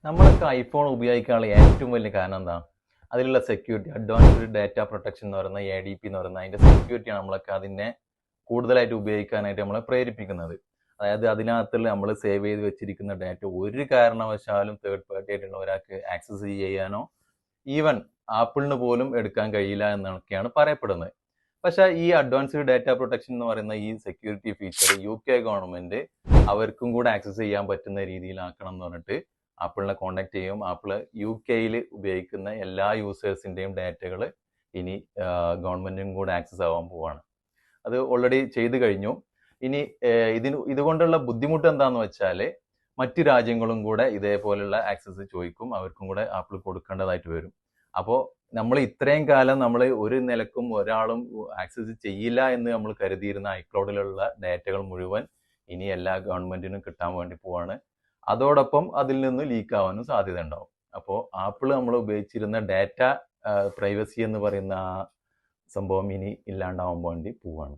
നമ്മളൊക്കെ ഐഫോൺ ഉപയോഗിക്കാനുള്ള ഏറ്റവും വലിയ കാരണം എന്താ? അതിലുള്ള സെക്യൂരിറ്റി, അഡ്വാൻസ്ഡ് ഡാറ്റ പ്രൊട്ടക്ഷൻ എന്ന് പറയുന്ന ADP എന്ന് പറയുന്ന അതിന്റെ സെക്യൂരിറ്റിയാണ് നമ്മളൊക്കെ അതിനെ കൂടുതലായിട്ട് ഉപയോഗിക്കാനായിട്ട് നമ്മളെ പ്രേരിപ്പിക്കുന്നത്. അതായത് അതിനകത്തുള്ള നമ്മൾ സേവ് ചെയ്ത് വെച്ചിരിക്കുന്ന ഡാറ്റ ഒരു കാരണവശാലും തേർഡ് പാർട്ടി ആയിട്ടുള്ള ഒരാൾക്ക് ആക്സസ് ചെയ്യാനോ ഈവൻ ആപ്പിളിന് പോലും എടുക്കാൻ കഴിയില്ല എന്നൊക്കെയാണ് പറയപ്പെടുന്നത്. പക്ഷേ ഈ അഡ്വാൻസ്ഡ് ഡാറ്റ പ്രൊട്ടക്ഷൻ എന്ന് പറയുന്ന ഈ സെക്യൂരിറ്റി ഫീച്ചർ UK ഗവൺമെന്റ് അവർക്കും കൂടെ ആക്സസ് ചെയ്യാൻ പറ്റുന്ന രീതിയിലാക്കണം എന്ന് പറഞ്ഞിട്ട് ആപ്പിളിനെ കോൺടാക്ട് ചെയ്യും. ആപ്പിൾ UK ഉപയോഗിക്കുന്ന എല്ലാ യൂസേഴ്സിന്റെയും ഡാറ്റകൾ ഇനി ഗവൺമെന്റിനും കൂടെ ആക്സസ് ആവാൻ പോവാണ്. അത് ഓൾറെഡി ചെയ്തു കഴിഞ്ഞു. ഇനി ഇതുകൊണ്ടുള്ള ബുദ്ധിമുട്ട് എന്താന്ന് വെച്ചാൽ മറ്റു രാജ്യങ്ങളും കൂടെ ഇതേപോലുള്ള ആക്സസ് ചോദിക്കും, അവർക്കും കൂടെ ആപ്പിൾ കൊടുക്കേണ്ടതായിട്ട് വരും. അപ്പോൾ നമ്മൾ ഇത്രയും കാലം നമ്മൾ ഒരു നിലക്കും ഒരാളും ആക്സസ് ചെയ്യില്ല എന്ന് നമ്മൾ കരുതിയിരുന്ന ഐക്ലൗഡിലുള്ള ഡാറ്റകൾ മുഴുവൻ ഇനി എല്ലാ ഗവൺമെന്റിനും കിട്ടാൻ വേണ്ടി പോവാണ്. അതോടൊപ്പം അതിൽ നിന്ന് ലീക്ക് ആവാനും സാധ്യത ഉണ്ടാവും. അപ്പോൾ ആപ്പിൾ നമ്മൾ ഉപയോഗിച്ചിരുന്ന ഡാറ്റ പ്രൈവസി എന്ന് പറയുന്ന ആ സംഭവം ഇനി ഇല്ലാണ്ടാവാൻ വേണ്ടി പോവാണ്.